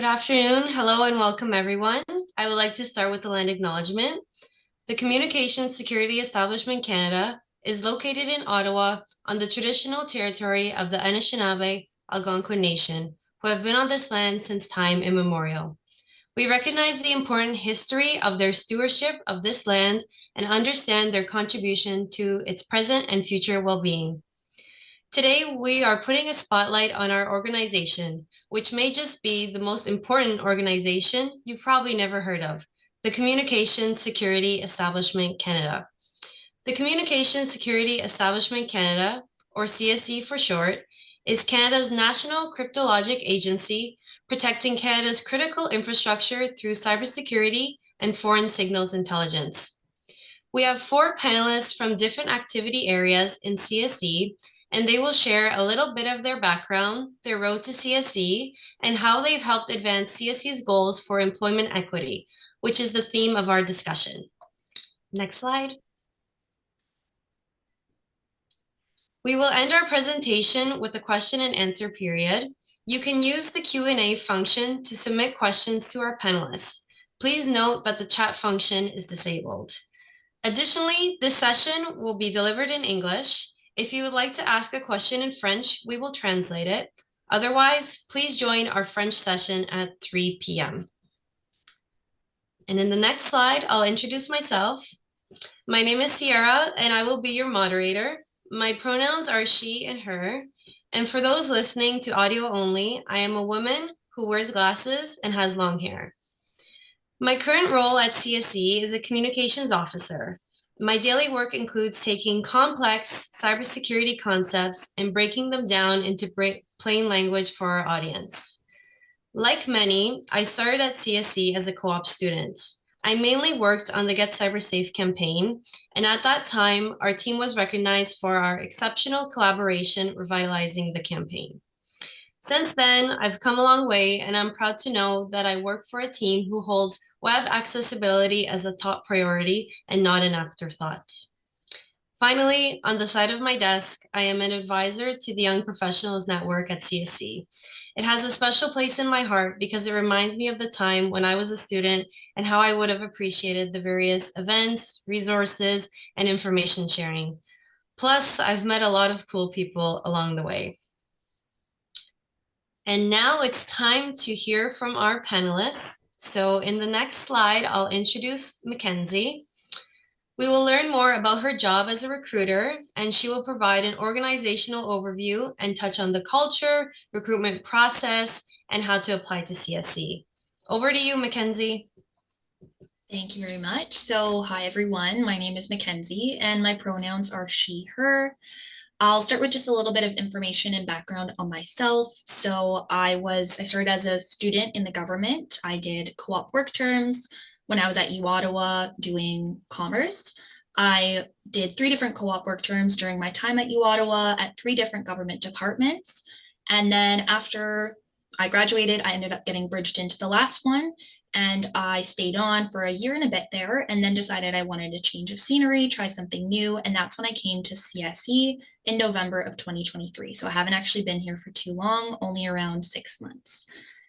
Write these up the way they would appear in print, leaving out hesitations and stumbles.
Good afternoon. Hello and welcome, everyone. I would like to start with the land acknowledgement. The Communications Security Establishment Canada is located in Ottawa on the traditional territory of the Anishinaabe Algonquin Nation, who have been on this land since time immemorial. We recognize the important history of their stewardship of this land and understand their contribution to its present and future well-being. Today, we are putting a spotlight on our organization, which may just be the most important organization you've probably never heard of, the Communications Security Establishment Canada. The Communications Security Establishment Canada, or CSE for short, is Canada's national cryptologic agency protecting Canada's critical infrastructure through cybersecurity and foreign signals intelligence. We have 4 panelists from different activity areas in CSE, and they will share a little bit of their background, their road to CSE, and how they've helped advance CSE's goals for employment equity, which is the theme of our discussion. Next slide. We will end our presentation with a question and answer period. You can use the Q&A function to submit questions to our panelists. Please note that the chat function is disabled. Additionally, this session will be delivered in English. If you would like to ask a question in French, we will translate it. Otherwise, please join our French session at 3 p.m. And in the next slide, I'll introduce myself. My name is Sierra, and I will be your moderator. My pronouns are she and her. And for those listening to audio only, I am a woman who wears glasses and has long hair. My current role at CSE is a communications officer. My daily work includes taking complex cybersecurity concepts and breaking them down into plain language for our audience. Like many, I started at CSE as a co-op student. I mainly worked on the Get Cyber Safe campaign, and at that time, our team was recognized for our exceptional collaboration revitalizing the campaign. Since then, I've come a long way, and I'm proud to know that I work for a team who holds web accessibility as a top priority and not an afterthought. Finally, on the side of my desk, I am an advisor to the Young Professionals Network at CSE. It has a special place in my heart because it reminds me of the time when I was a student and how I would have appreciated the various events, resources, and information sharing. Plus, I've met a lot of cool people along the way. And now it's time to hear from our panelists. So in the next slide, I'll introduce Mackenzie. We will learn more about her job as a recruiter, and she will provide an organizational overview and touch on the culture, recruitment process, and how to apply to CSE. Over to you, Mackenzie. Thank you very much. So hi, everyone. My name is Mackenzie, and my pronouns are she, her. I'll start with just a little bit of information and background on myself. So I started as a student in the government. I did co-op work terms when I was at U Ottawa doing commerce. I did 3 different co-op work terms during my time at U Ottawa at 3 different government departments. And then after I graduated, I ended up getting bridged into the last one, and I stayed on for a year and a bit there, and then decided I wanted a change of scenery, try something new, and that's when I came to CSE in November of 2023. So I haven't actually been here for too long, only around 6 months.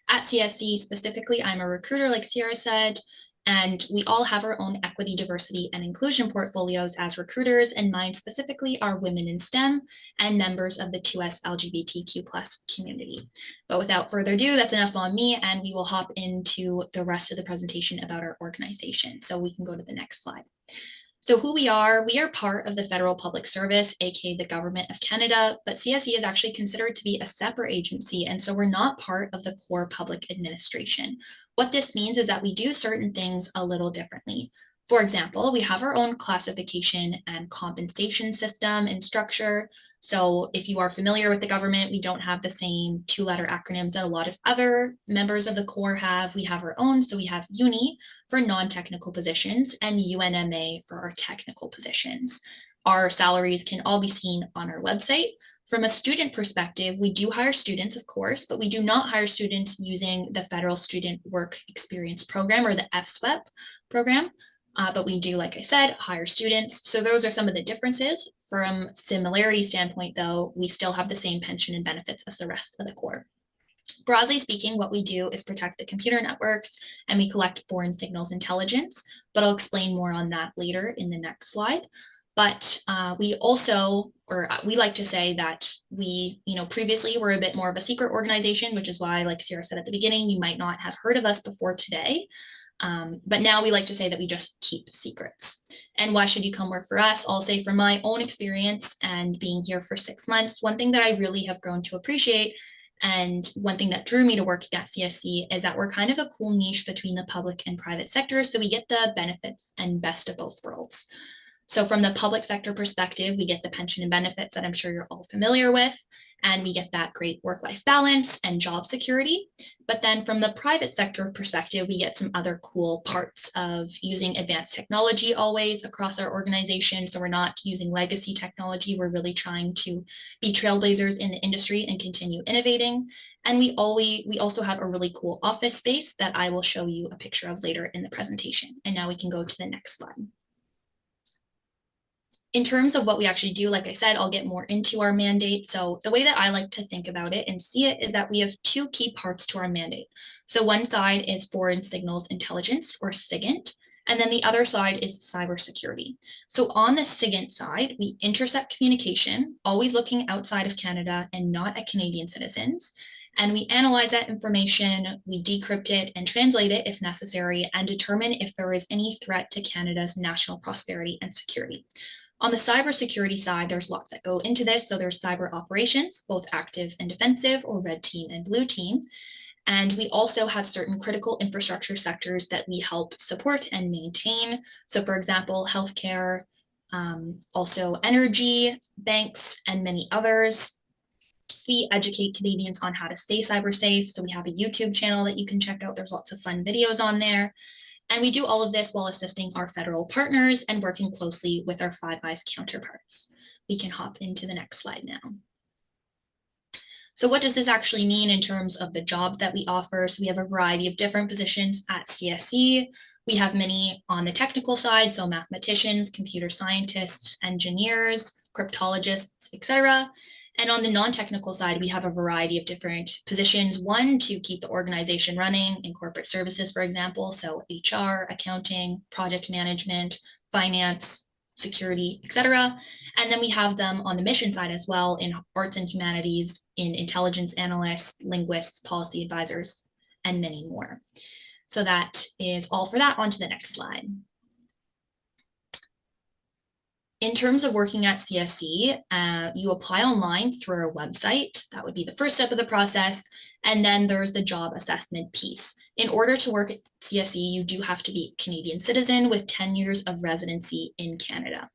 At CSE specifically, I'm a recruiter, like Sierra said, and we all have our own equity, diversity, and inclusion portfolios as recruiters, and mine specifically are women in STEM and members of the 2S LGBTQ plus community. But without further ado, that's enough on me, and we will hop into the rest of the presentation about our organization. So we can go to the next slide. So who we are part of the Federal Public Service, aka the Government of Canada, but CSE is actually considered to be a separate agency, and so we're not part of the core public administration. What this means is that we do certain things a little differently. For example, we have our own classification and compensation system and structure. So if you are familiar with the government, we don't have the same 2-letter acronyms that a lot of other members of the core have. We have our own. So we have UNI for non-technical positions and UNMA for our technical positions. Our salaries can all be seen on our website. From a student perspective, we do hire students, of course, but we do not hire students using the Federal Student Work Experience Program, or the FSWEP program. But we do, like I said, hire students. So those are some of the differences. From similarity standpoint, though, we still have the same pension and benefits as the rest of the core. Broadly speaking, what we do is protect the computer networks and we collect foreign signals intelligence, but I'll explain more on that later in the next slide. But we also, or we like to say that we, previously were a bit more of a secret organization, which is why, like Sarah said at the beginning, you might not have heard of us before today. But now we like to say that we just keep secrets. And why should you come work for us? I'll say from my own experience and being here for 6 months, one thing that I really have grown to appreciate and one thing that drew me to working at CSC is that we're kind of a cool niche between the public and private sectors. So we get the benefits and best of both worlds. So from the public sector perspective, we get the pension and benefits that I'm sure you're all familiar with, and we get that great work-life balance and job security. But then from the private sector perspective, we get some other cool parts of using advanced technology always across our organization. So we're not using legacy technology. We're really trying to be trailblazers in the industry and continue innovating. And we also have a really cool office space that I will show you a picture of later in the presentation. And now we can go to the next slide. In terms of what we actually do, like I said, I'll get more into our mandate. So the way that I like to think about it and see it is that we have two key parts to our mandate. So one side is foreign signals intelligence, or SIGINT, and then the other side is cybersecurity. So on the SIGINT side, we intercept communication, always looking outside of Canada and not at Canadian citizens. And we analyze that information, we decrypt it and translate it if necessary, and determine if there is any threat to Canada's national prosperity and security. On the cybersecurity side, there's lots that go into this. So there's cyber operations, both active and defensive, or red team and blue team. And we also have certain critical infrastructure sectors that we help support and maintain. So for example, healthcare, also energy, banks, and many others. We educate Canadians on how to stay cyber safe. So we have a YouTube channel that you can check out. There's lots of fun videos on there. And we do all of this while assisting our federal partners and working closely with our Five Eyes counterparts. We can hop into the next slide now. So what does this actually mean in terms of the jobs that we offer? So we have a variety of different positions at CSE. We have many on the technical side, so mathematicians, computer scientists, engineers, cryptologists, etc. And on the non-technical side, we have a variety of different positions. One, to keep the organization running in corporate services, for example, so HR, accounting, project management, finance, security, etc. And then we have them on the mission side as well in arts and humanities, in intelligence analysts, linguists, policy advisors, and many more. So that is all for that. On to the next slide. In terms of working at CSE, you apply online through our website. That would be the first step of the process. And then there's the job assessment piece. In order to work at CSE, you do have to be a Canadian citizen with 10 years of residency in Canada.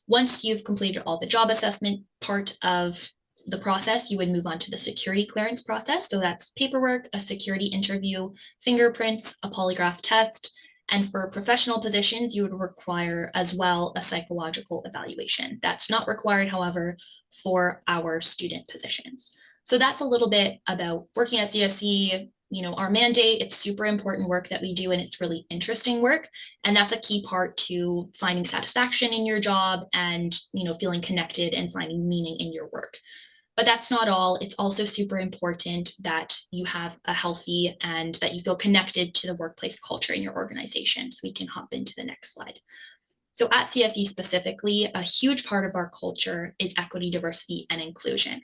Once you've completed all the job assessment part of the process, you would move on to the security clearance process. So that's paperwork, a security interview, fingerprints, a polygraph test. And for professional positions, you would require as well a psychological evaluation. That's not required, however, for our student positions. So that's a little bit about working at CSE, our mandate. It's super important work that we do, and it's really interesting work. And that's a key part to finding satisfaction in your job and, feeling connected and finding meaning in your work. But that's not all. It's also super important that you have a healthy and that you feel connected to the workplace culture in your organization. So we can hop into the next slide. So at CSE specifically, a huge part of our culture is equity, diversity, and inclusion.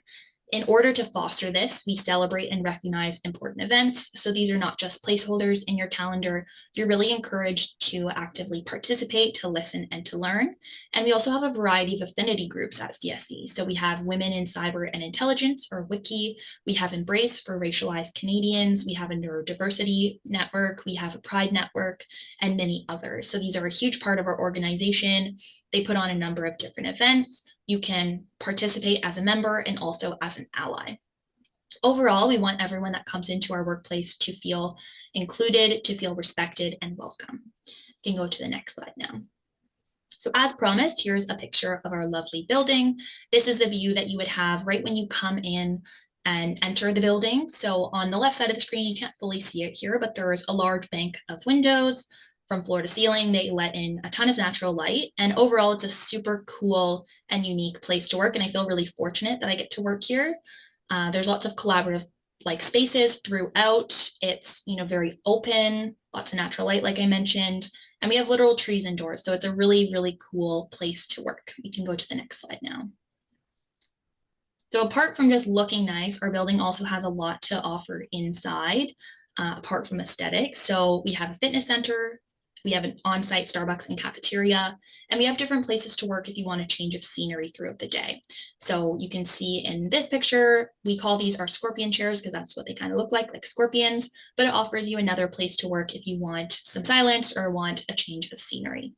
In order to foster this, we celebrate and recognize important events. So these are not just placeholders in your calendar. You're really encouraged to actively participate, to listen, and to learn. And we also have a variety of affinity groups at CSE. So we have Women in Cyber and Intelligence, or WICI. We have Embrace for Racialized Canadians. We have a Neurodiversity Network. We have a Pride Network, and many others. So these are a huge part of our organization. They put on a number of different events. You can participate as a member and also as an ally. Overall, we want everyone that comes into our workplace to feel included, to feel respected and welcome. You can go to the next slide now. So as promised, here's a picture of our lovely building. This is the view that you would have right when you come in and enter the building. So on the left side of the screen, you can't fully see it here, but there's a large bank of windows. From floor to ceiling, they let in a ton of natural light. And overall, it's a super cool and unique place to work. And I feel really fortunate that I get to work here. There's lots of collaborative like spaces throughout. It's, very open, lots of natural light, like I mentioned, and we have literal trees indoors. So it's a really, really cool place to work. We can go to the next slide now. So apart from just looking nice, our building also has a lot to offer inside, apart from aesthetics. So we have a fitness center, we have an on-site Starbucks and cafeteria, and we have different places to work if you want a change of scenery throughout the day. So you can see in this picture, we call these our scorpion chairs because that's what they kind of look like scorpions, but it offers you another place to work if you want some silence or want a change of scenery.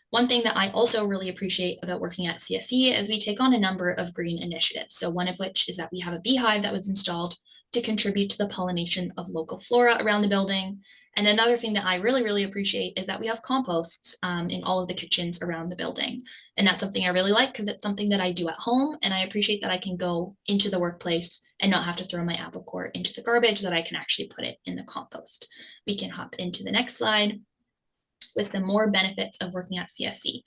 One thing that I also really appreciate about working at CSE is we take on a number of green initiatives. So one of which is that we have a beehive that was installed to contribute to the pollination of local flora around the building. And another thing that I really, really appreciate is that we have composts in all of the kitchens around the building. And that's something I really like because it's something that I do at home. And I appreciate that I can go into the workplace and not have to throw my apple core into the garbage, that I can actually put it in the compost. We can hop into the next slide with some more benefits of working at CSE.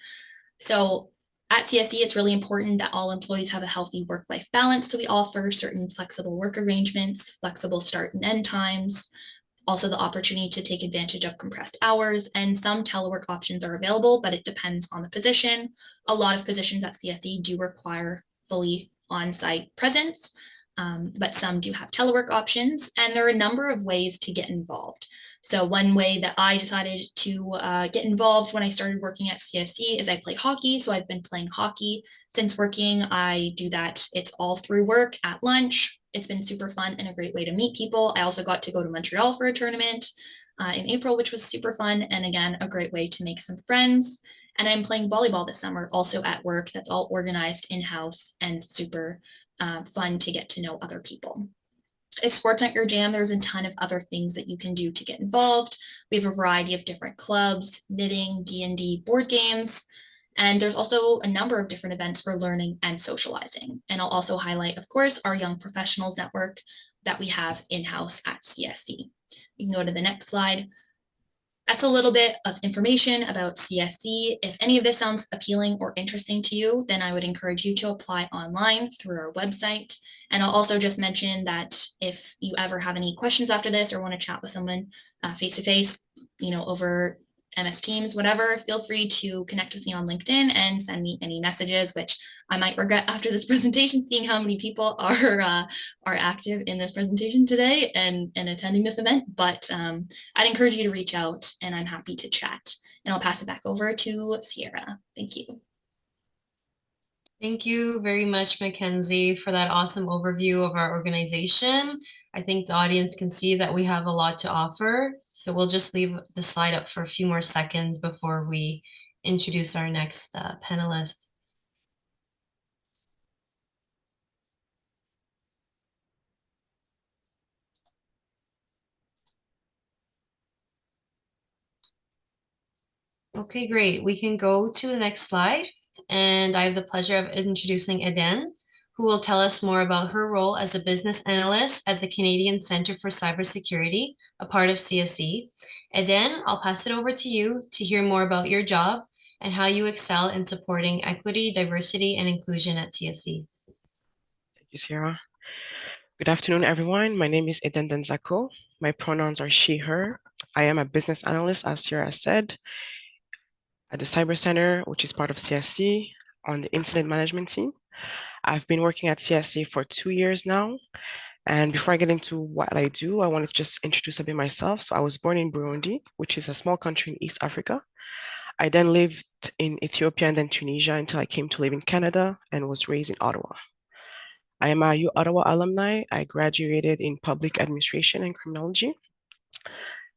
So at CSE, it's really important that all employees have a healthy work-life balance. So we offer certain flexible work arrangements, flexible start and end times, also the opportunity to take advantage of compressed hours, and some telework options are available, but it depends on the position. A lot of positions at CSE do require fully on-site presence, but some do have telework options, and there are a number of ways to get involved. So one way that I decided to get involved when I started working at CSE is I play hockey. So I've been playing hockey since working. I do that. It's all through work at lunch. It's been super fun and a great way to meet people. I also got to go to Montreal for a tournament in April, which was super fun. And again, a great way to make some friends. And I'm playing volleyball this summer, also at work. That's all organized in-house and super fun to get to know other people. If sports aren't your jam, there's a ton of other things that you can do to get involved. We have a variety of different clubs, knitting, D&D, board games, and there's also a number of different events for learning and socializing. And I'll also highlight, of course, our Young Professionals Network that we have in-house at CSE. You can go to the next slide. That's a little bit of information about CSE. If any of this sounds appealing or interesting to you, then I would encourage you to apply online through our website. And I'll also just mention that if you ever have any questions after this or want to chat with someone face to face, over MS Teams, whatever, feel free to connect with me on LinkedIn and send me any messages, which I might regret after this presentation, seeing how many people are active in this presentation today and attending this event. But I'd encourage you to reach out, and I'm happy to chat. And I'll pass it back over to Sierra. Thank you. Thank you very much, Mackenzie, for that awesome overview of our organization. I think the audience can see that we have a lot to offer. So we'll just leave the slide up for a few more seconds before we introduce our next panelist. Okay, great. We can go to the next slide. And I have the pleasure of introducing Eden, who will tell us more about her role as a business analyst at the Canadian Centre for Cybersecurity, a part of CSE. Eden, I'll pass it over to you to hear more about your job and how you excel in supporting equity, diversity, and inclusion at CSE. Thank you, Sierra. Good afternoon, everyone. My name is Eden Denzako. My pronouns are she, her. I am a business analyst, as Sierra said, at the Cyber Center, which is part of CSC, on the incident management team. I've been working at CSC for 2 years now. And before I get into what I do, I wanted to just introduce a bit myself. So I was born in Burundi, which is a small country in East Africa. I then lived in Ethiopia and then Tunisia until I came to live in Canada and was raised in Ottawa. I am a U Ottawa alumni. I graduated in public administration and criminology.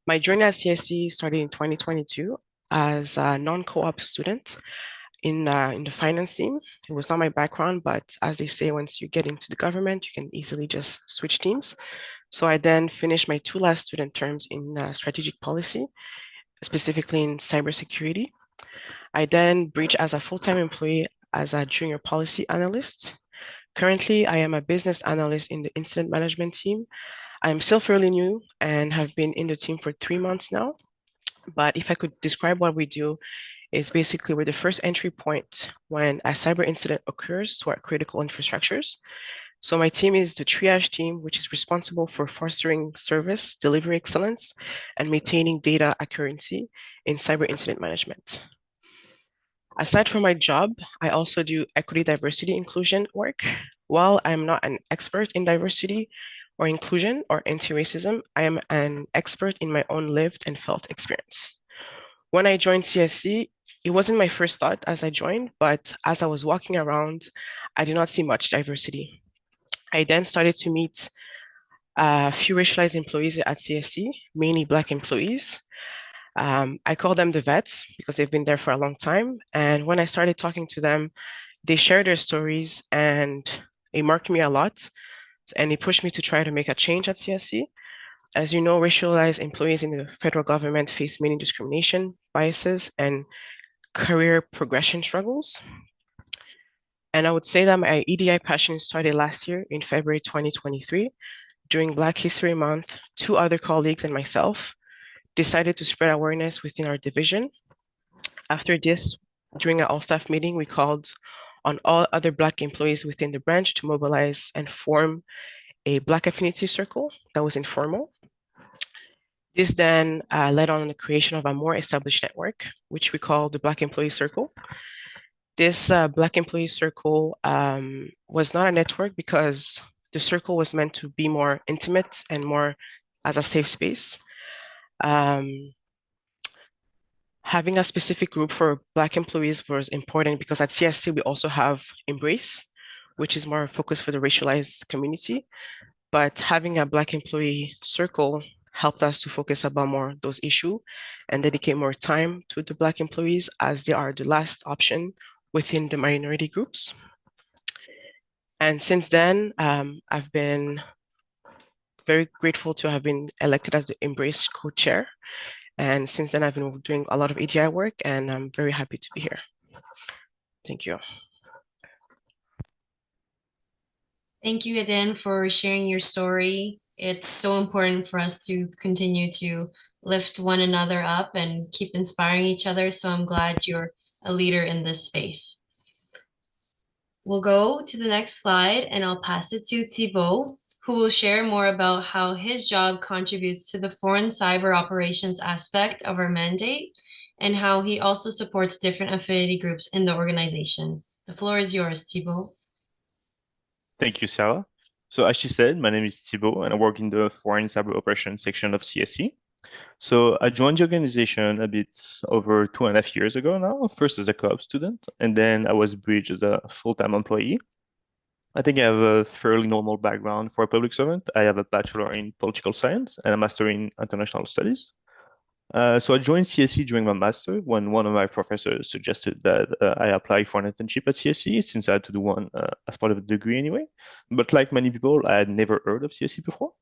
My journey at CSC started in 2022 as a non-co-op student in the finance team. It was not my background, but as they say, once you get into the government, you can easily just switch teams. So I then finished my 2 last student terms in strategic policy, specifically in cybersecurity. I then bridged as a full-time employee as a junior policy analyst. Currently, I am a business analyst in the incident management team. I am still fairly new and have been in the team for 3 months now. But if I could describe what we do, is basically we're the first entry point when a cyber incident occurs to our critical infrastructures. So my team is the triage team, which is responsible for fostering service delivery excellence and maintaining data accuracy in cyber incident management. Aside from my job, I also do equity, diversity, inclusion work. While I'm not an expert in diversity or inclusion or anti-racism, I am an expert in my own lived and felt experience. When I joined CSC, it wasn't my first thought as I joined, but as I was walking around, I did not see much diversity. I then started to meet a few racialized employees at CSC, mainly Black employees. I call them the vets because they've been there for a long time. And when I started talking to them, they shared their stories and it marked me a lot. And it pushed me to try to make a change at CSC. As you know, racialized employees in the federal government face many discrimination, biases, and career progression struggles. And I would say that my EDI passion started last year in February 2023. During Black History Month, two other colleagues and myself decided to spread awareness within our division. After this, during an all-staff meeting, we called on all other Black employees within the branch to mobilize and form a Black affinity circle that was informal. This then led on the creation of a more established network, which we call the Black Employee Circle. This Black Employee Circle was not a network because the circle was meant to be more intimate and more as a safe space. Having a specific group for Black employees was important because at CSC we also have Embrace, which is more focused for the racialized community. But having a Black employee circle helped us to focus about more those issues and dedicate more time to the Black employees as they are the last option within the minority groups. And since then, I've been very grateful to have been elected as the Embrace co-chair. And since then, I've been doing a lot of EDI work, and I'm very happy to be here. Thank you. Thank you, Eden, for sharing your story. It's so important for us to continue to lift one another up and keep inspiring each other. So I'm glad you're a leader in this space. We'll go to the next slide and I'll pass it to Thibault, who will share more about how his job contributes to the foreign cyber operations aspect of our mandate and how he also supports different affinity groups in the organization. The floor is yours, Thibault. Thank you, Sarah. So as she said, my name is Thibault and I work in the Foreign Cyber Operations section of CSC. So I joined the organization a bit over 2.5 years ago now, first as a co-op student, and then I was bridged as a full-time employee. I think I have a fairly normal background for a public servant. I have a bachelor in political science and a master in international studies. So I joined CSC during my master when one of my professors suggested that I apply for an internship at CSC since I had to do one as part of the degree anyway. But like many people, I had never heard of CSC before.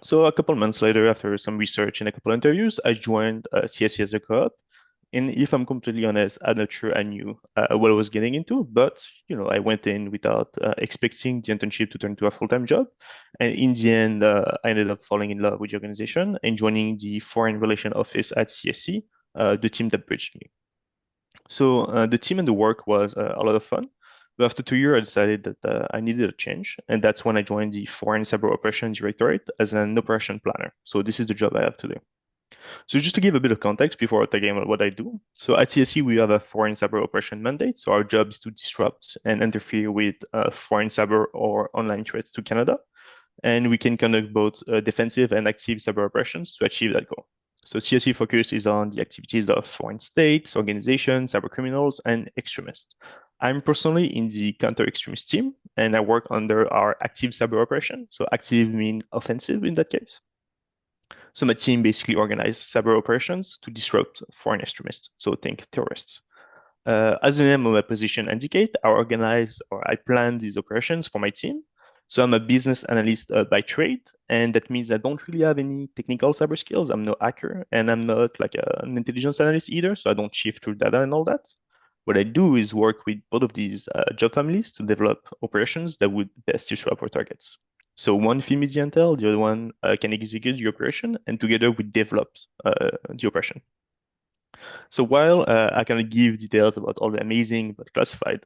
So a couple months later, after some research and a couple interviews, I joined CSC as a co-op. And if I'm completely honest, I'm not sure I knew what I was getting into, but I went in without expecting the internship to turn to a full-time job. And in the end, I ended up falling in love with the organization and joining the Foreign Relations Office at CSC, the team that bridged me. So the team and the work was a lot of fun. But after 2 years, I decided that I needed a change. And that's when I joined the Foreign Cyber Operations Directorate as an operation planner. So this is the job I have today. So just to give a bit of context before talking about what I do. So at CSC, we have a foreign cyber operation mandate. So our job is to disrupt and interfere with foreign cyber or online threats to Canada. And we can conduct both defensive and active cyber operations to achieve that goal. So CSC focus is on the activities of foreign states, organizations, cyber criminals, and extremists. I'm personally in the counter-extremist team, and I work under our active cyber operation. So active means offensive in that case. So my team basically organized cyber operations to disrupt foreign extremists. So think terrorists. As the name of my position indicate, I organize or I plan these operations for my team. So I'm a business analyst by trade, and that means I don't really have any technical cyber skills. I'm no hacker, and I'm not like an intelligence analyst either. So I don't shift through data and all that. What I do is work with both of these job families to develop operations that would best disrupt our targets. So one film is the intel, the other one can execute the operation, and together we develop the operation. So while I cannot give details about all the amazing but classified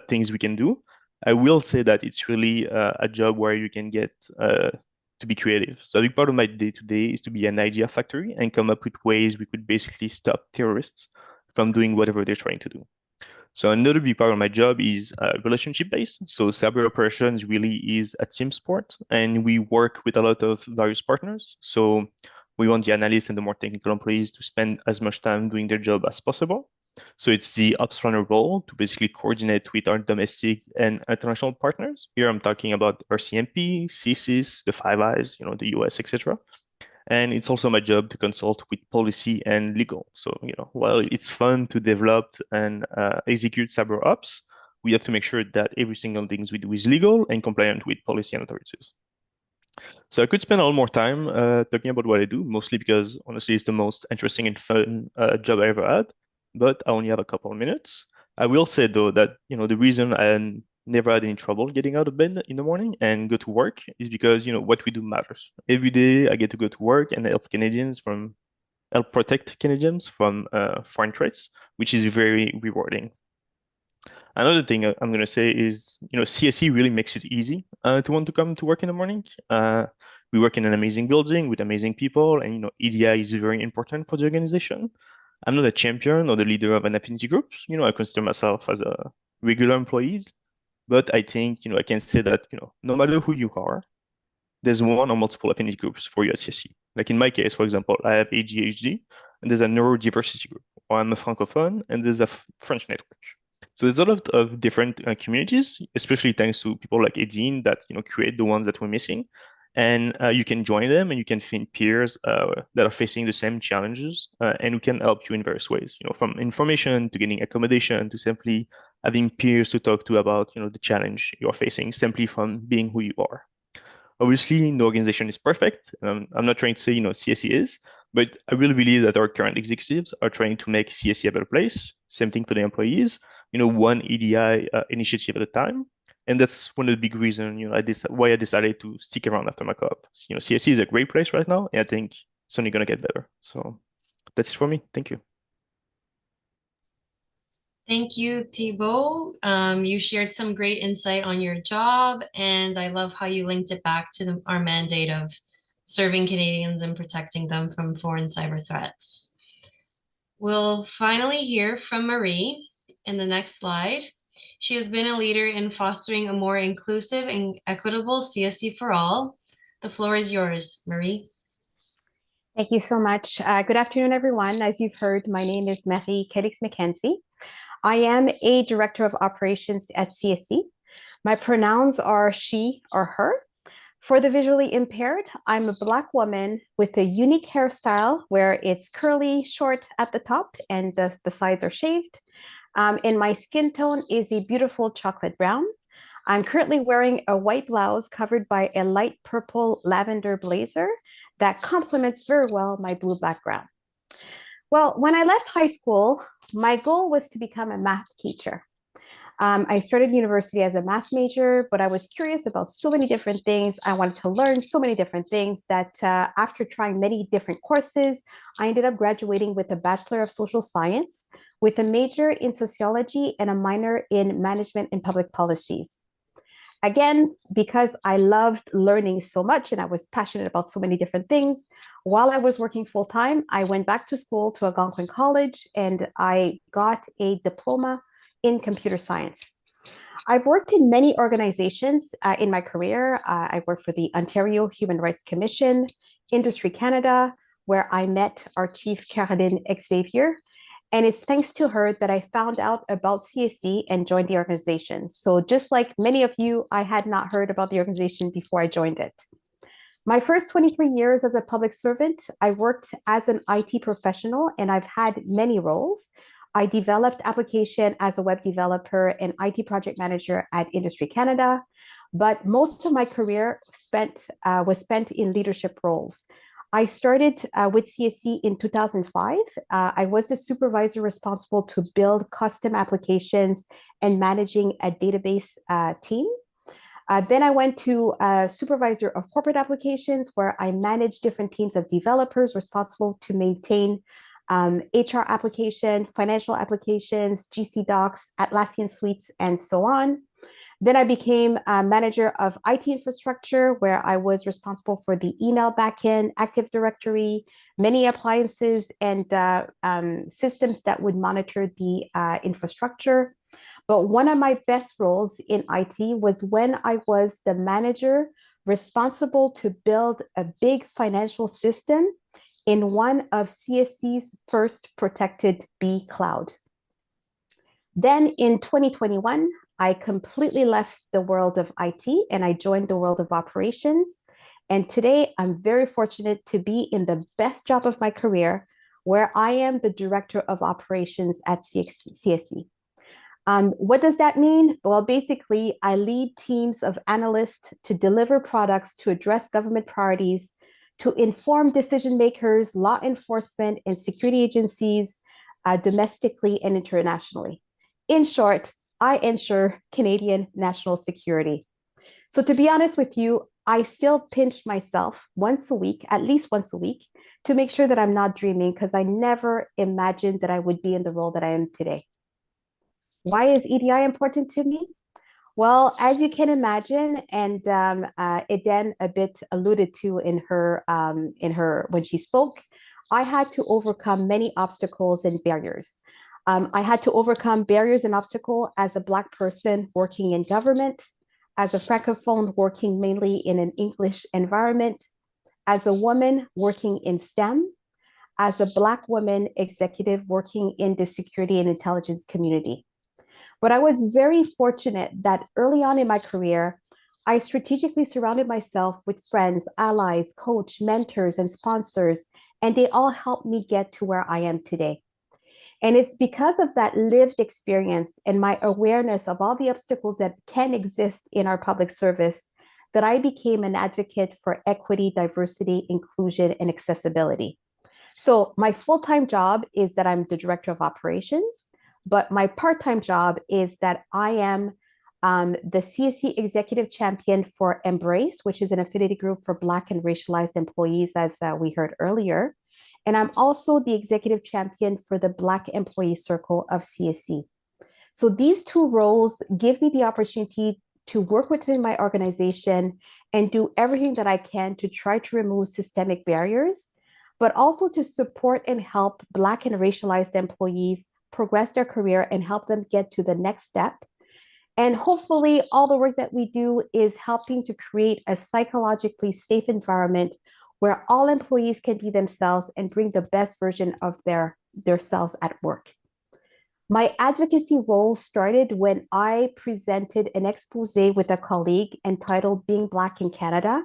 things we can do, I will say that it's really a job where you can get to be creative. So a big part of my day-to-day is to be an idea factory and come up with ways we could basically stop terrorists from doing whatever they're trying to do. So another big part of my job is relationship based. So cyber operations really is a team sport, and we work with a lot of various partners. So we want the analysts and the more technical employees to spend as much time doing their job as possible. So it's the ops runner role to basically coordinate with our domestic and international partners. Here I'm talking about RCMP, CSIS, the Five Eyes, the US, etc. And it's also my job to consult with policy and legal. So, while it's fun to develop and execute cyber ops, we have to make sure that every single thing we do is legal and compliant with policy and authorities. So I could spend a lot more time talking about what I do, mostly because honestly, it's the most interesting and fun job I ever had. But I only have a couple of minutes. I will say though that the reason I never had any trouble getting out of bed in the morning and go to work is because what we do matters. Every day I get to go to work and help protect Canadians from foreign threats, which is very rewarding. Another thing I'm going to say is, CSE really makes it easy to want to come to work in the morning. We work in an amazing building with amazing people, and EDI is very important for the organization. I'm not a champion or the leader of an affinity group. I consider myself as a regular employee, but I think, I can say that, no matter who you are, there's one or multiple affinity groups for you at CSE. Like in my case, for example, I have ADHD, and there's a neurodiversity group, or I'm a francophone, and there's a French network. So there's a lot of different communities, especially thanks to people like Edine that create the ones that we're missing, and you can join them, and you can find peers that are facing the same challenges, and we can help you in various ways. From information to getting accommodation to simply having peers to talk to about the challenge you're facing simply from being who you are. Obviously, no organization is perfect. I'm not trying to say, CSE is, but I really believe that our current executives are trying to make CSE a better place. Same thing for the employees, one EDI initiative at a time. And that's one of the big reasons, why I decided to stick around after my co-op. CSE is a great place right now, and I think it's only going to get better. So that's it for me. Thank you. Thank you, Thibault. You shared some great insight on your job, and I love how you linked it back to our mandate of serving Canadians and protecting them from foreign cyber threats. We'll finally hear from Marie in the next slide. She has been a leader in fostering a more inclusive and equitable CSE for all. The floor is yours, Marie. Thank you so much. Good afternoon, everyone. As you've heard, my name is Marie Kelix-McKenzie. I am a director of operations at CSE. My pronouns are she or her. For the visually impaired, I'm a Black woman with a unique hairstyle where it's curly, short at the top, and the sides are shaved. And my skin tone is a beautiful chocolate brown. I'm currently wearing a white blouse covered by a light purple lavender blazer that complements very well my blue background. Well, when I left high school, my goal was to become a math teacher. I started university as a math major, but I was curious about so many different things. I wanted to learn so many different things that after trying many different courses, I ended up graduating with a Bachelor of Social Science with a major in sociology and a minor in management and public policies. Again, because I loved learning so much and I was passionate about so many different things, while I was working full time, I went back to school to Algonquin College and I got a diploma in computer science. I've worked in many organizations in my career. I worked for the Ontario Human Rights Commission, Industry Canada, where I met our chief, Caroline Xavier. And it's thanks to her that I found out about CSE and joined the organization. So just like many of you, I had not heard about the organization before I joined it. My first 23 years as a public servant, I worked as an IT professional and I've had many roles. I developed application as a web developer and IT project manager at Industry Canada, but most of my career was spent in leadership roles. I started with CSE in 2005. I was the supervisor responsible to build custom applications and managing a database team. Then I went to supervisor of corporate applications where I managed different teams of developers responsible to maintain HR application, financial applications, GC Docs, Atlassian suites, and so on. Then I became a manager of IT infrastructure, where I was responsible for the email backend, Active Directory, many appliances, and systems that would monitor the infrastructure. But one of my best roles in IT was when I was the manager responsible to build a big financial system in one of CSC's first protected B cloud. Then in 2021, I completely left the world of IT and I joined the world of operations. And today I'm very fortunate to be in the best job of my career, where I am the director of operations at CSC. What does that mean? Well, basically, I lead teams of analysts to deliver products to address government priorities, to inform decision makers, law enforcement, and security agencies domestically and internationally. In short, I ensure Canadian national security. So, to be honest with you, I still pinch myself once a week, at least once a week, to make sure that I'm not dreaming, because I never imagined that I would be in the role that I am today. Why is EDI important to me? Well, as you can imagine, and Eden a bit alluded to in her when she spoke, I had to overcome many obstacles and barriers. I had to overcome barriers and obstacles as a Black person working in government, as a Francophone working mainly in an English environment, as a woman working in STEM, as a Black woman executive working in the security and intelligence community. But I was very fortunate that early on in my career, I strategically surrounded myself with friends, allies, coach, mentors, and sponsors, and they all helped me get to where I am today. And it's because of that lived experience and my awareness of all the obstacles that can exist in our public service that I became an advocate for equity, diversity, inclusion, and accessibility. So my full-time job is that I'm the director of operations, but my part-time job is that I am the CSC executive champion for Embrace, which is an affinity group for Black and racialized employees, as we heard earlier. And I'm also the executive champion for the Black Employee Circle of CSC. So these two roles give me the opportunity to work within my organization and do everything that I can to try to remove systemic barriers, but also to support and help Black and racialized employees progress their career and help them get to the next step. And hopefully, all the work that we do is helping to create a psychologically safe environment where all employees can be themselves and bring the best version of their selves at work. My advocacy role started when I presented an expose with a colleague entitled Being Black in Canada,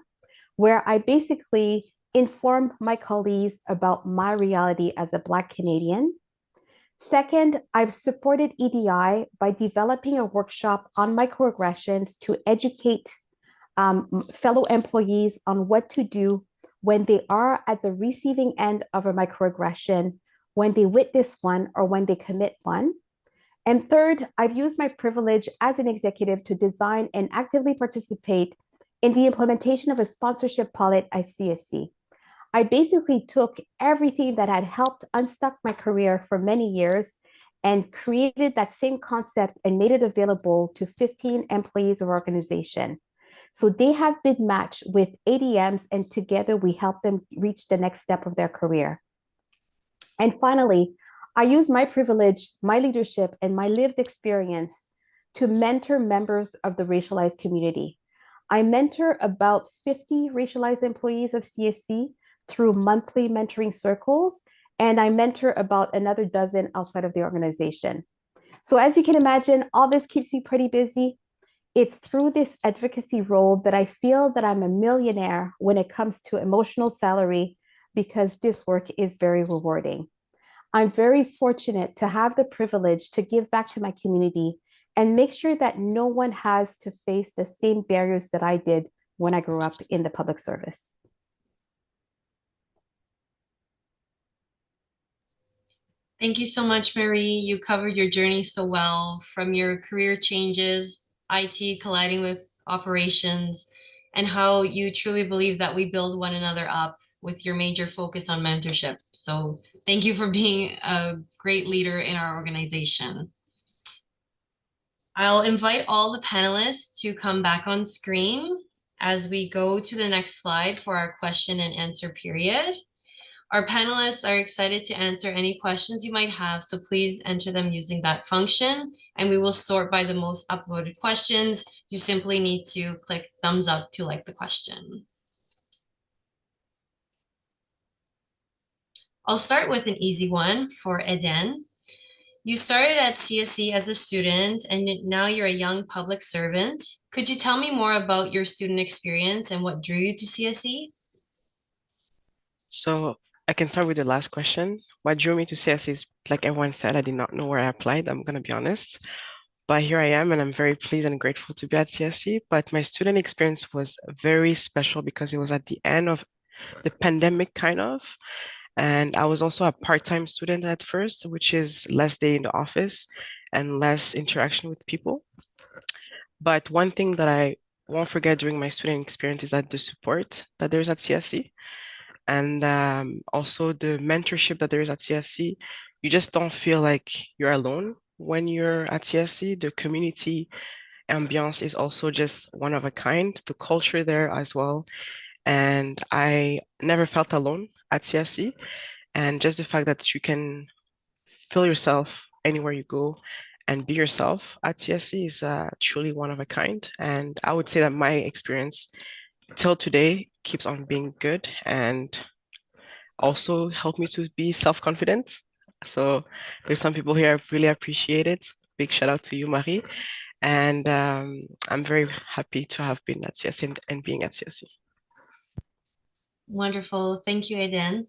where I basically informed my colleagues about my reality as a Black Canadian. Second, I've supported EDI by developing a workshop on microaggressions to educate fellow employees on what to do when they are at the receiving end of a microaggression, when they witness one, or when they commit one. And third, I've used my privilege as an executive to design and actively participate in the implementation of a sponsorship pilot at CSC. I basically took everything that had helped unstuck my career for many years and created that same concept and made it available to 15 employees of our organization. So they have been matched with ADMs, and together we help them reach the next step of their career. And finally, I use my privilege, my leadership, and my lived experience to mentor members of the racialized community. I mentor about 50 racialized employees of CSC through monthly mentoring circles, and I mentor about another dozen outside of the organization. So as you can imagine, all this keeps me pretty busy. It's through this advocacy role that I feel that I'm a millionaire when it comes to emotional salary, because this work is very rewarding. I'm very fortunate to have the privilege to give back to my community and make sure that no one has to face the same barriers that I did when I grew up in the public service. Thank you so much, Marie. You covered your journey so well, from your career changes, IT colliding with operations, and how you truly believe that we build one another up with your major focus on mentorship. So thank you for being a great leader in our organization. I'll invite all the panelists to come back on screen as we go to the next slide for our question and answer period. Our panelists are excited to answer any questions you might have, so please enter them using that function, and we will sort by the most upvoted questions. You simply need to click thumbs up to like the question. I'll start with an easy one for Eden. You started at CSE as a student and now you're a young public servant. Could you tell me more about your student experience and what drew you to CSE? So I can start with the last question. What drew me to CSE is, like everyone said, I did not know where I applied. I'm going to be honest. But here I am, and I'm very pleased and grateful to be at CSE. But my student experience was very special because it was at the end of the pandemic, kind of. And I was also a part-time student at first, which is less day in the office and less interaction with people. But one thing that I won't forget during my student experience is that the support that there's at CSE and also the mentorship that there is at CSE. You just don't feel like you're alone when you're at CSE. The community ambiance is also just one of a kind, the culture there as well. And I never felt alone at CSE. And just the fact that you can feel yourself anywhere you go and be yourself at CSE is truly one of a kind. And I would say that my experience till today keeps on being good and also helped me to be self-confident. So there's some people here I really appreciate it. Big shout out to you, Marie. And I'm very happy to have been at CSE and being at CSE. Wonderful. Thank you, Eden.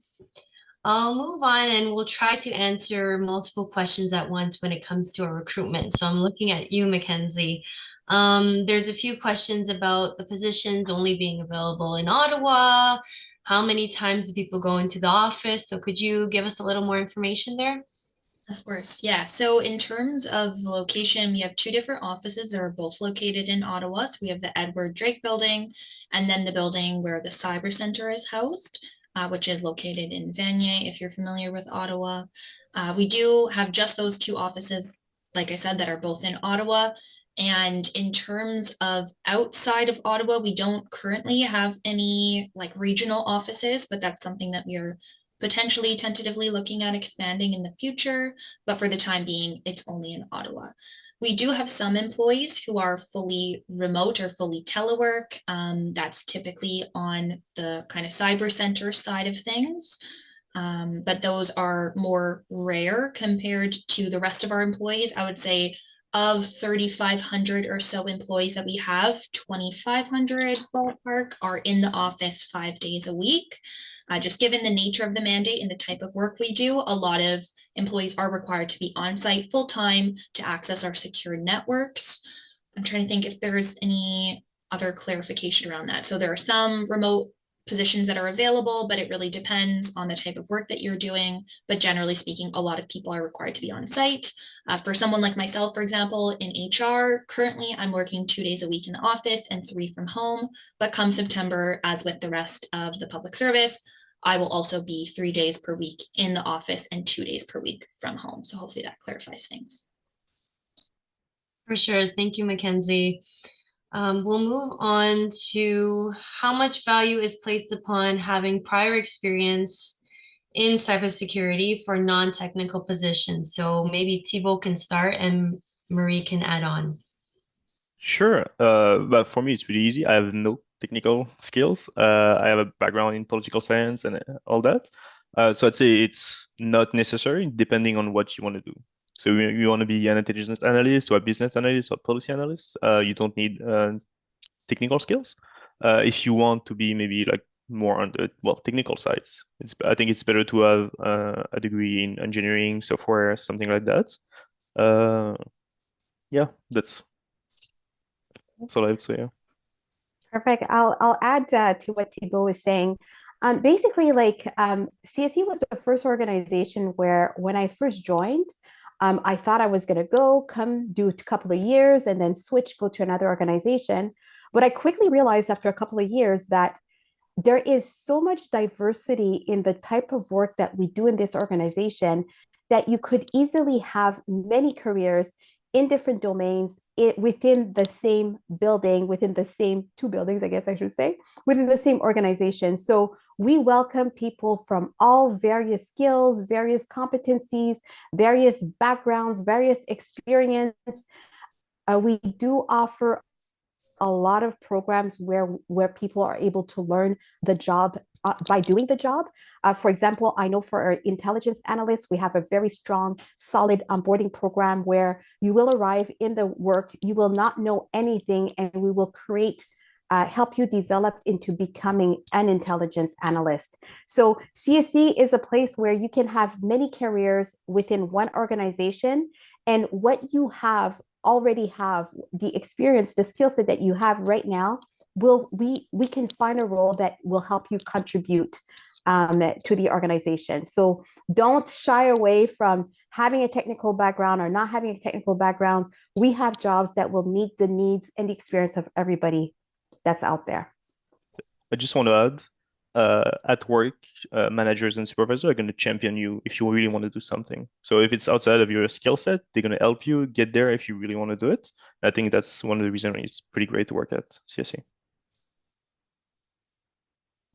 I'll move on and we'll try to answer multiple questions at once when it comes to our recruitment. So I'm looking at you, Mackenzie. There's a few questions about the positions only being available in Ottawa. How many times do people go into the office? So could you give us a little more information there? Of course, yeah. So in terms of location, we have two different offices that are both located in Ottawa. So we have the Edward Drake building and then the building where the Cyber Center is housed, which is located in Vanier, if you're familiar with Ottawa. We do have just those two offices, like I said, that are both in Ottawa. And in terms of outside of Ottawa, we don't currently have any like regional offices, but that's something that we're potentially tentatively looking at expanding in the future, but for the time being, it's only in Ottawa. We do have some employees who are fully remote or fully telework. That's typically on the kind of cyber center side of things. But those are more rare compared to the rest of our employees. I would say of 3,500 or so employees that we have, 2,500 ballpark are in the office 5 days a week. Just given the nature of the mandate and the type of work we do, a lot of employees are required to be on site full time to access our secure networks. I'm trying to think if there's any other clarification around that. So there are some remote positions that are available, but it really depends on the type of work that you're doing. But generally speaking, a lot of people are required to be on site. For someone like myself, for example, in HR, currently I'm working 2 days a week in the office and 3 from home. But come September, as with the rest of the public service, I will also be 3 days per week in the office and 2 days per week from home. So hopefully that clarifies things. For sure. Thank you, Mackenzie. We'll move on to how much value is placed upon having prior experience in cybersecurity for non-technical positions. So maybe Thibault can start and Marie can add on. Sure. But for me, it's pretty easy. I have no technical skills. I have a background in political science and all that. So I'd say it's not necessary depending on what you want to do. So you want to be an intelligence analyst or a business analyst or policy analyst. You don't need technical skills. If you want to be maybe like more on the technical sides, I think it's better to have a degree in engineering, software, something like that. Yeah, that's all I would say. Perfect. I'll add to what Thibault was saying. Basically, CSE was the first organization where when I first joined, I thought I was going to come do a couple of years and then go to another organization. But I quickly realized after a couple of years that there is so much diversity in the type of work that we do in this organization that you could easily have many careers in different domains within the same building, within the same two buildings, I guess I should say, within the same organization. So we welcome people from all various skills, various competencies, various backgrounds, various experience. We do offer a lot of programs where people are able to learn the job by doing the job. For example, I know for our intelligence analysts, we have a very strong, solid onboarding program where you will arrive in the work, you will not know anything, and we will help you develop into becoming an intelligence analyst. So CSE is a place where you can have many careers within one organization, and what you already have, the experience, the skill set that you have right now, we can find a role that will help you contribute to the organization. So don't shy away from having a technical background or not having a technical background. We have jobs that will meet the needs and the experience of everybody that's out there. I just want to add, at work, managers and supervisors are going to champion you if you really want to do something. So if it's outside of your skill set, they're going to help you get there if you really want to do it. I think that's one of the reasons it's pretty great to work at CSE.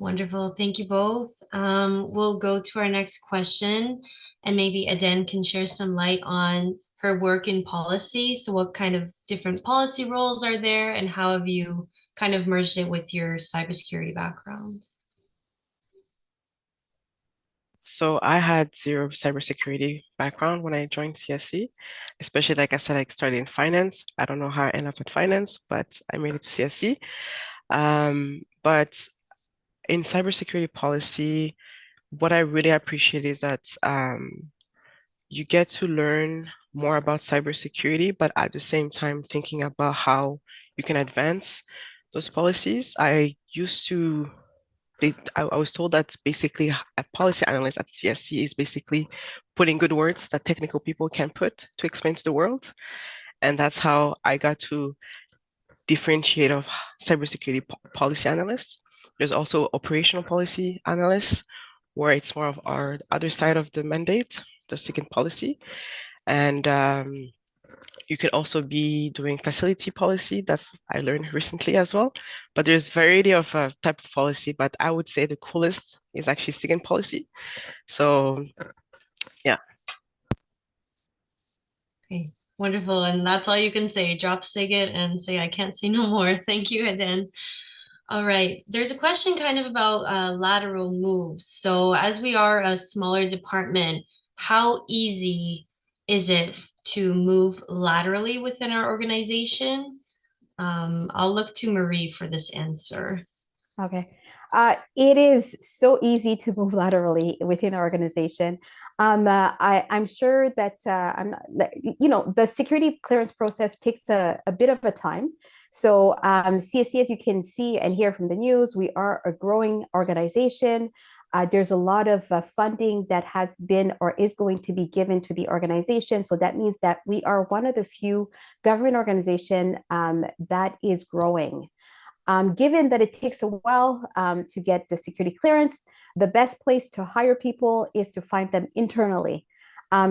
Wonderful. Thank you both. We'll go to our next question, and maybe Aden can share some light on her work in policy. So what kind of different policy roles are there, and how have you kind of merged it with your cybersecurity background? So I had zero cybersecurity background when I joined CSE, especially like I said, I started in finance. I don't know how I ended up in finance, but I made it to CSE. But in cybersecurity policy, what I really appreciate is that you get to learn more about cybersecurity, but at the same time thinking about how you can advance those policies. I was told that basically a policy analyst at CSC is basically putting good words that technical people can put to explain to the world. And that's how I got to differentiate of cybersecurity policy analysts. There's also operational policy analysts, where it's more of our other side of the mandate, the second policy. And you could also be doing facility policy. That's I learned recently as well. But there's variety of type of policy, but I would say the coolest is actually SIGINT policy. So yeah. Okay, wonderful. And that's all you can say. Drop SIGINT and say, I can't say no more. Thank you, Aden. All right. There's a question kind of about lateral moves. So as we are a smaller department, how easy is it to move laterally within our organization? I'll look to Marie for this answer. Okay. It is so easy to move laterally within our organization. I'm sure that the security clearance process takes a bit of a time. So CSC, as you can see and hear from the news, we are a growing organization. There's a lot of funding that has been or is going to be given to the organization. So that means that we are one of the few government organizations that is growing. Given that it takes a while to get the security clearance, the best place to hire people is to find them internally.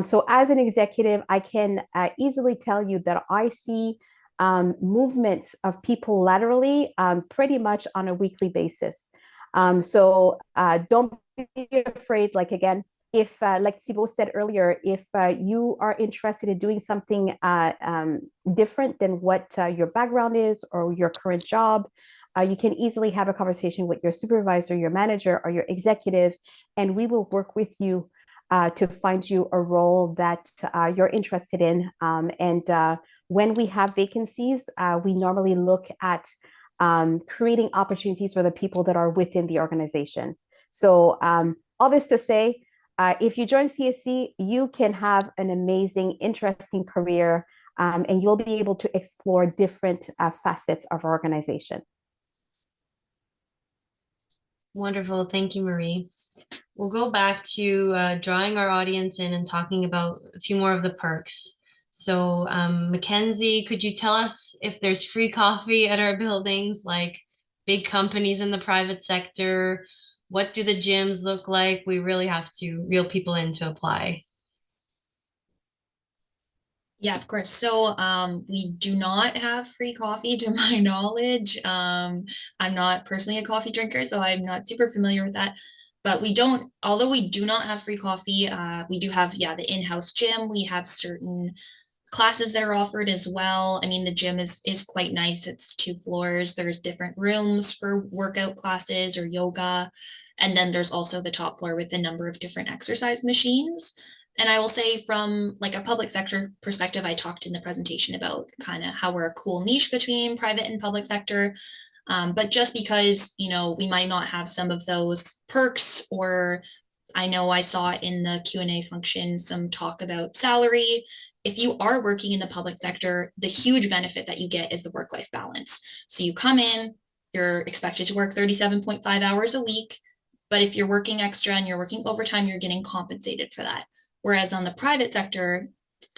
So as an executive, I can easily tell you that I see movements of people laterally pretty much on a weekly basis. So don't be afraid, like again, if like Thibault said earlier, if you are interested in doing something different than what your background is or your current job, you can easily have a conversation with your supervisor, your manager, or your executive, and we will work with you to find you a role that you're interested in. And when we have vacancies, we normally look at creating opportunities for the people that are within the organization. So all this to say, if you join CSC, you can have an amazing, interesting career, and you'll be able to explore different facets of our organization. Wonderful. Thank you, Marie. We'll go back to drawing our audience in and talking about a few more of the perks. So, Mackenzie, could you tell us if there's free coffee at our buildings, like big companies in the private sector? What do the gyms look like? We really have to reel people in to apply. Yeah, of course. So we do not have free coffee to my knowledge. I'm not personally a coffee drinker, so I'm not super familiar with that. But we don't, although we do not have free coffee, we do have, yeah, the in-house gym. We have certain classes that are offered as well. I mean, the gym is quite nice. It's 2 floors. There's different rooms for workout classes or yoga. And then there's also the top floor with a number of different exercise machines. And I will say from like a public sector perspective, I talked in the presentation about kind of how we're a cool niche between private and public sector. But just because, we might not have some of those perks, or I know I saw in the Q&A function some talk about salary. If you are working in the public sector, the huge benefit that you get is the work-life balance. So you come in, you're expected to work 37.5 hours a week, but if you're working extra and you're working overtime, you're getting compensated for that. Whereas on the private sector,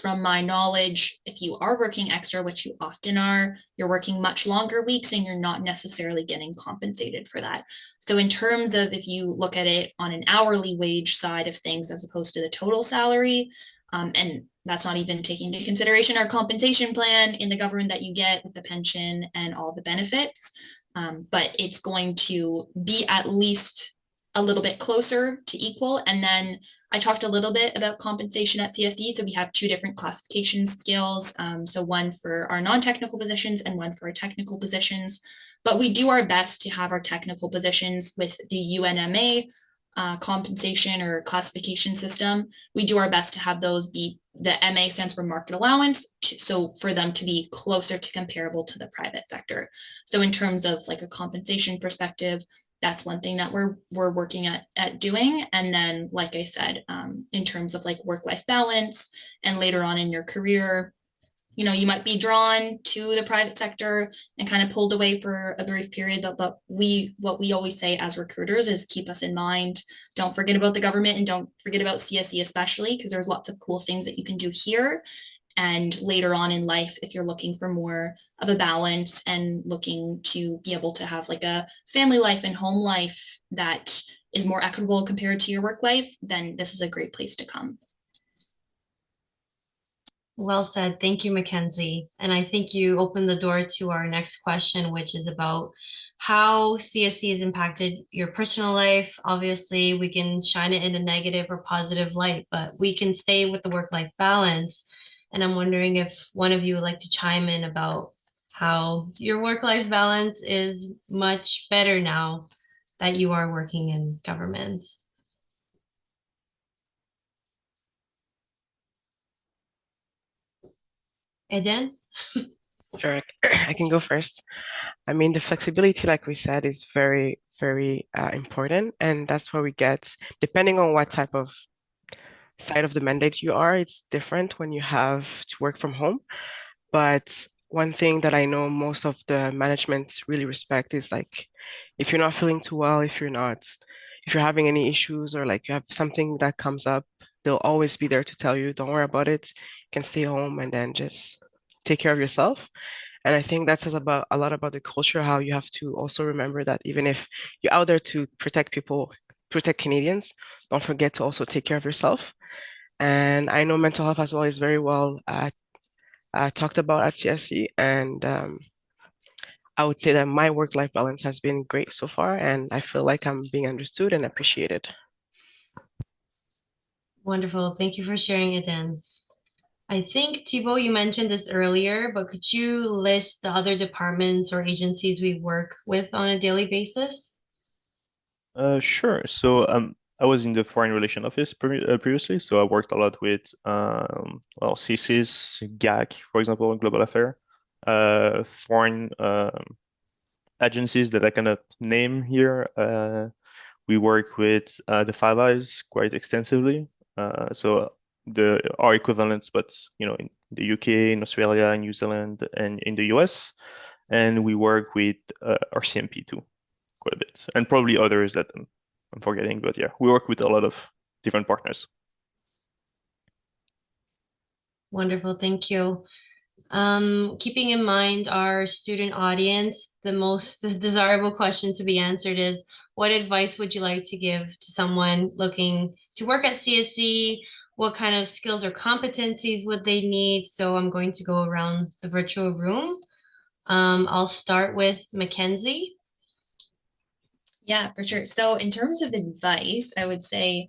from my knowledge, if you are working extra, which you often are, you're working much longer weeks and you're not necessarily getting compensated for that. So, in terms of if you look at it on an hourly wage side of things as opposed to the total salary, and that's not even taking into consideration our compensation plan in the government that you get with the pension and all the benefits, but it's going to be at least a little bit closer to equal. And then I talked a little bit about compensation at CSE. So we have 2 different classification scales. So one for our non-technical positions and one for our technical positions. But we do our best to have our technical positions with the UNMA compensation or classification system. We do our best to have those be, the MA stands for market allowance, so for them to be closer to comparable to the private sector. So in terms of like a compensation perspective, that's one thing that we're working at doing. And then, like I said, in terms of like work-life balance and later on in your career, you might be drawn to the private sector and kind of pulled away for a brief period, but what we always say as recruiters is keep us in mind. Don't forget about the government and don't forget about CSE, especially because there's lots of cool things that you can do here. And later on in life, if you're looking for more of a balance and looking to be able to have like a family life and home life that is more equitable compared to your work life, then this is a great place to come. Well said. Thank you, Mackenzie. And I think you opened the door to our next question, which is about how CSC has impacted your personal life. Obviously, we can shine it in a negative or positive light, but we can stay with the work-life balance. And I'm wondering if one of you would like to chime in about how your work-life balance is much better now that you are working in government. Eden? Sure, I can go first. I mean, the flexibility, like we said, is very, very important. And that's where we get, depending on what type of side of the mandate you are, it's different when you have to work from home. But one thing that I know most of the management really respect is like, if you're not feeling too well, if you're having any issues or like you have something that comes up, they'll always be there to tell you, don't worry about it. You can stay home and then just take care of yourself. And I think that says about a lot about the culture, how you have to also remember that even if you're out there to protect people, protect Canadians, don't forget to also take care of yourself. And I know mental health as well is very well talked about at CSC. And I would say that my work-life balance has been great so far, and I feel like I'm being understood and appreciated. Wonderful. Thank you for sharing, Eden. I think, Thibault, you mentioned this earlier, but could you list the other departments or agencies we work with on a daily basis? Sure. So I was in the Foreign Relation Office previously, so I worked a lot with CSIS, GAC, for example, Global Affair, foreign agencies that I cannot name here. We work with the Five Eyes quite extensively. So our equivalents, but in the UK, in Australia, in New Zealand, and in the US. And we work with RCMP too, quite a bit, and probably others that I'm forgetting. But yeah, we work with a lot of different partners. Wonderful. Thank you. Keeping in mind our student audience, the most desirable question to be answered is, what advice would you like to give to someone looking to work at CSE what kind of skills or competencies would they need. So I'm going to go around the virtual room. I'll start with Mackenzie. Yeah, for sure. So in terms of advice, I would say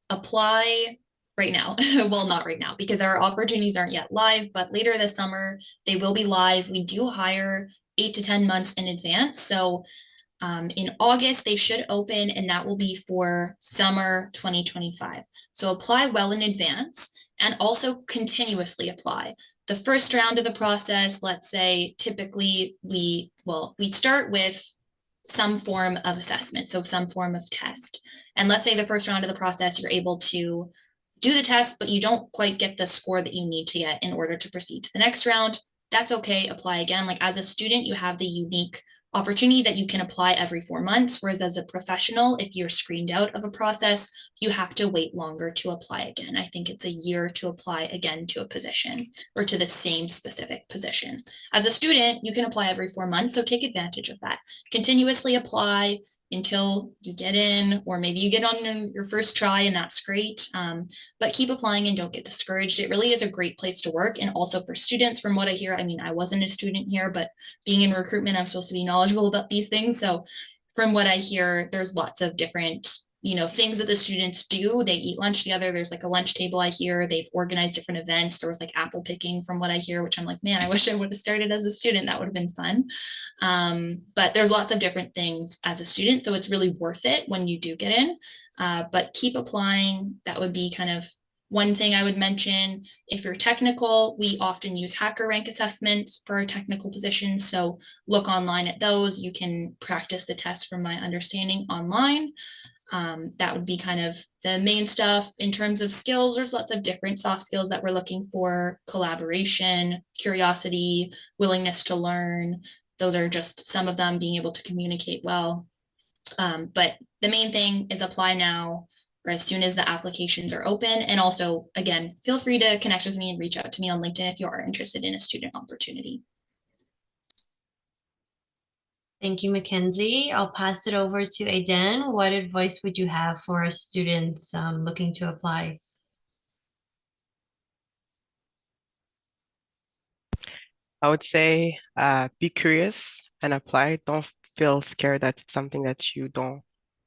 apply right now. Well, not right now because our opportunities aren't yet live, but later this summer they will be live. We do hire 8 to 10 months in advance. So in August, they should open, and that will be for summer 2025. So apply well in advance and also continuously apply. The first round of the process, let's say, typically we start with some form of assessment, so some form of test. And let's say the first round of the process, you're able to do the test, but you don't quite get the score that you need to get in order to proceed to the next round. That's okay, apply again. Like as a student, you have the unique opportunity that you can apply every 4 months, whereas as a professional, if you're screened out of a process, you have to wait longer to apply again. I think it's a year to apply again to a position or to the same specific position. As a student, you can apply every 4 months, so take advantage of that. Continuously apply until you get in, or maybe you get on your first try and that's great. But keep applying and don't get discouraged. It really is a great place to work. And also for students, from what I hear, I mean, I wasn't a student here, but being in recruitment, I'm supposed to be knowledgeable about these things. So from what I hear, there's lots of different things that the students do. They eat lunch together. There's like a lunch table, I hear. They've organized different events. There was like apple picking from what I hear, which I'm like, man, I wish I would have started as a student. That would have been fun. But there's lots of different things as a student. So it's really worth it when you do get in. But keep applying. That would be kind of one thing I would mention. If you're technical, we often use hacker rank assessments for our technical positions. So look online at those. You can practice the test from my understanding online. That would be kind of the main stuff. In terms of skills, there's lots of different soft skills that we're looking for: collaboration, curiosity, willingness to learn. Those are just some of them, being able to communicate well. But the main thing is apply now or as soon as the applications are open. And also, again, feel free to connect with me and reach out to me on LinkedIn if you are interested in a student opportunity. Thank you, Mackenzie. I'll pass it over to Aiden. What advice would you have for students looking to apply? I would say be curious and apply. Don't feel scared that it's something that you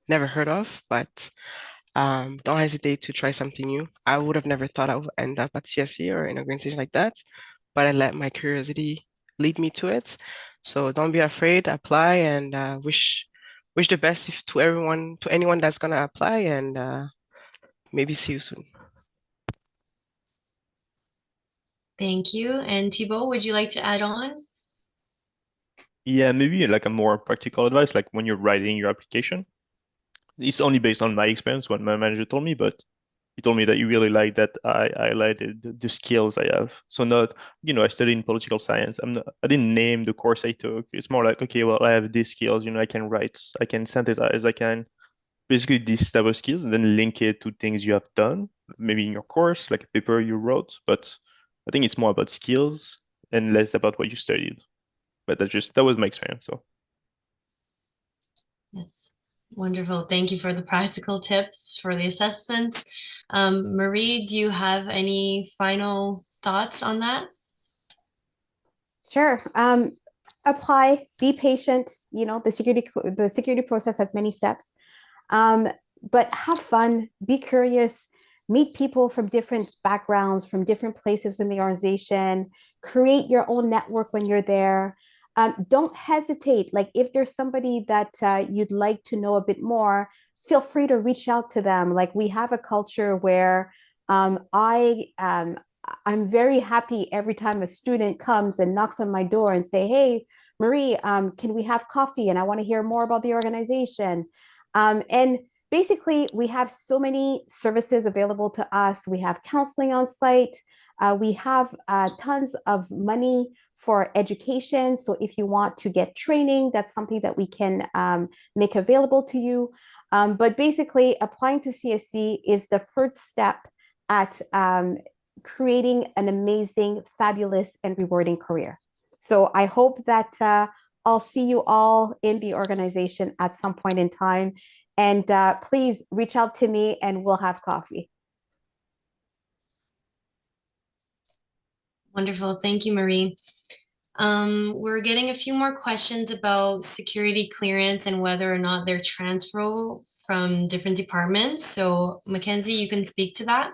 never heard of, but don't hesitate to try something new. I would have never thought I would end up at CSE or in an organization like that, but I let my curiosity lead me to it. So don't be afraid, apply, and wish the best to anyone that's gonna apply, and maybe see you soon. Thank you. And Thibault, would you like to add on? Yeah, maybe like a more practical advice, like when you're writing your application. It's only based on my experience, what my manager told me, but he told me that he really liked that I highlighted the skills I have. So not, I studied in political science. I didn't name the course I took. It's more like, okay, well, I have these skills, I can write, I can synthesize, I can basically these type of skills, and then link it to things you have done, maybe in your course, like a paper you wrote. But I think it's more about skills and less about what you studied. But that was my experience. So That's wonderful. Thank you for the practical tips for the assessments. Marie, do you have any final thoughts on that? Sure. Apply, be patient. The security process has many steps. But have fun, be curious, meet people from different backgrounds, from different places within the organization, create your own network when you're there. Don't hesitate. Like if there's somebody that you'd like to know a bit more, feel free to reach out to them. Like we have a culture where I'm very happy every time a student comes and knocks on my door and say, "Hey, Marie, can we have coffee? And I want to hear more about the organization." And basically, we have so many services available to us. We have counseling on site. We have tons of money for education. So if you want to get training, that's something that we can make available to you. But basically, applying to CSE is the first step at creating an amazing, fabulous, and rewarding career. So I hope that I'll see you all in the organization at some point in time. And please reach out to me and we'll have coffee. Wonderful. Thank you, Marie. We're getting a few more questions about security clearance and whether or not they're transferable from different departments. So Mackenzie, you can speak to that.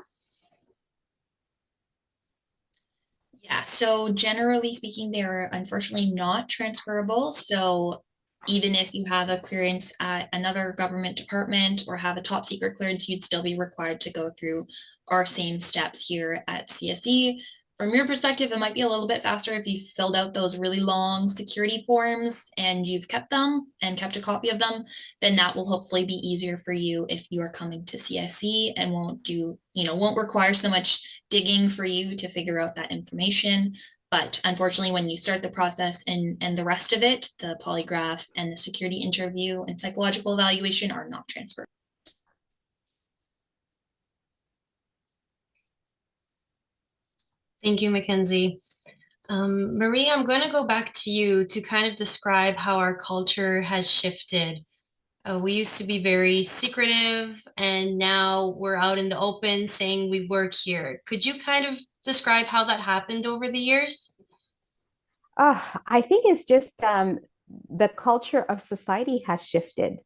Yeah, so generally speaking, they're unfortunately not transferable. So even if you have a clearance at another government department or have a top secret clearance, you'd still be required to go through our same steps here at CSE. From your perspective, it might be a little bit faster if you filled out those really long security forms and you've kept them and kept a copy of them, then that will hopefully be easier for you if you are coming to CSE and won't require so much digging for you to figure out that information. But unfortunately, when you start the process and the rest of it, the polygraph and the security interview and psychological evaluation are not transferred. Thank you, Mackenzie. Marie, I'm going to go back to you to kind of describe how our culture has shifted. We used to be very secretive, and now we're out in the open saying we work here. Could you kind of describe how that happened over the years? I think it's just the culture of society has shifted.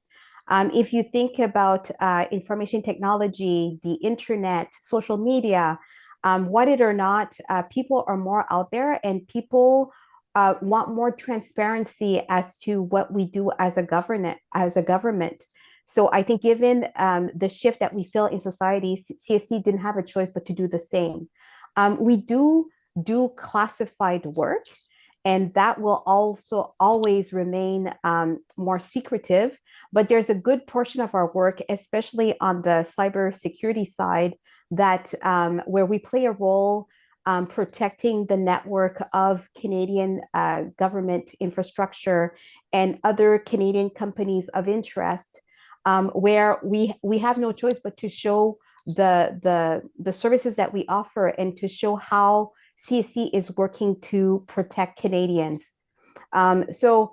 If you think about information technology, the internet, social media, want it or not, people are more out there and people want more transparency as to what we do as a government. So I think given the shift that we feel in society, CSC didn't have a choice but to do the same. We do classified work, and that will also always remain more secretive. But there's a good portion of our work, especially on the cybersecurity side, that where we play a role protecting the network of Canadian government infrastructure and other Canadian companies of interest, where we have no choice but to show the services that we offer and to show how CSC is working to protect Canadians. So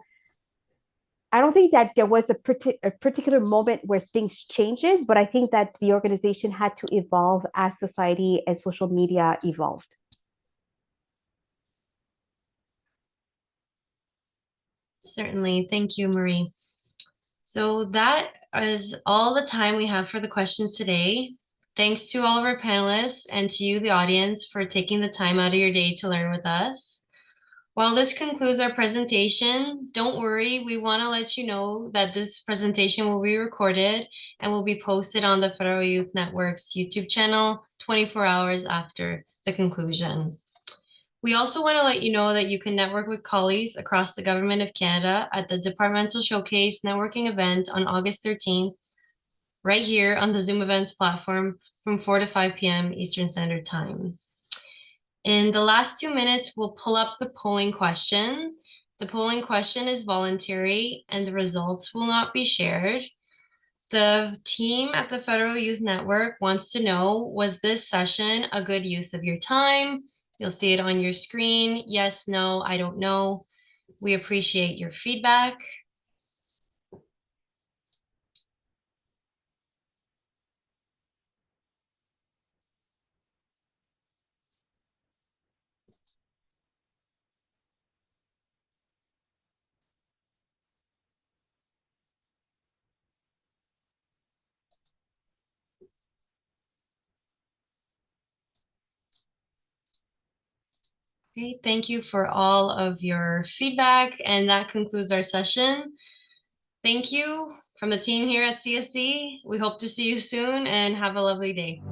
I don't think that there was a particular moment where things changes, but I think that the organization had to evolve as society and social media evolved. Certainly. Thank you, Marie. So that is all the time we have for the questions today. Thanks to all of our panelists and to you, the audience, for taking the time out of your day to learn with us. While this concludes our presentation, don't worry, we want to let you know that this presentation will be recorded and will be posted on the Federal Youth Network's YouTube channel 24 hours after the conclusion. We also want to let you know that you can network with colleagues across the Government of Canada at the Departmental Showcase networking event on August 13th, right here on the Zoom events platform from 4 to 5 p.m. Eastern Standard Time. In the last 2 minutes, we'll pull up the polling question. The polling question is voluntary and the results will not be shared. The team at the Federal Youth Network wants to know, was this session a good use of your time? You'll see it on your screen. Yes, no, I don't know. We appreciate your feedback. Okay, thank you for all of your feedback, and that concludes our session. Thank you from the team here at CSC. We hope to see you soon and have a lovely day.